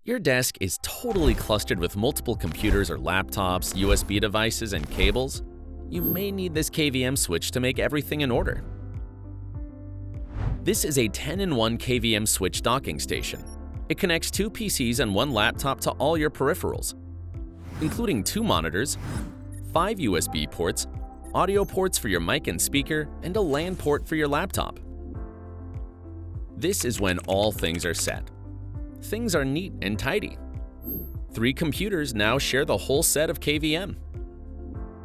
Your desk is totally clustered with multiple computers or laptops, USB devices, and cables. You may need this KVM switch to make everything in order. This is a 10-in-1 KVM switch docking station. It connects 2 PCs and 1 laptop to all your peripherals, including 2 monitors, 5 USB ports, audio ports for your mic and speaker, and a LAN port for your laptop. This is when all things are set. Things are neat and tidy. 3 computers now share the whole set of KVM.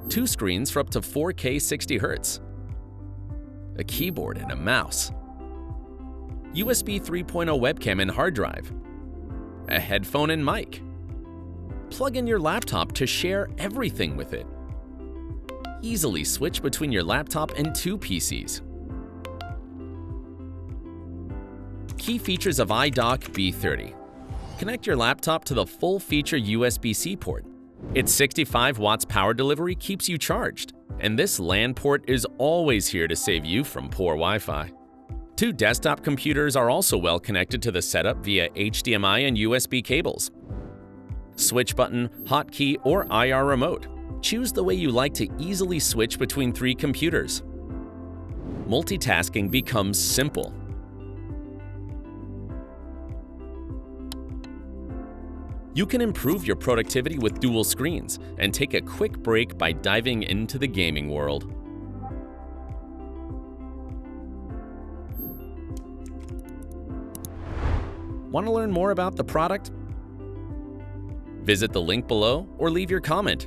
2 screens for up to 4K 60 Hz. A keyboard and a mouse. USB 3.0 webcam and hard drive. A headphone and mic. Plug in your laptop to share everything with it. Easily switch between your laptop and 2 PCs. Key features of iDock B30. Connect your laptop to the full-feature USB-C port. Its 65 watts power delivery keeps you charged, and this LAN port is always here to save you from poor Wi-Fi. 2 desktop computers are also well connected to the setup via HDMI and USB cables. Switch button, hotkey, or IR remote. Choose the way you like to easily switch between 3 computers. Multitasking becomes simple. You can improve your productivity with dual screens and take a quick break by diving into the gaming world. Want to learn more about the product? Visit the link below or leave your comment.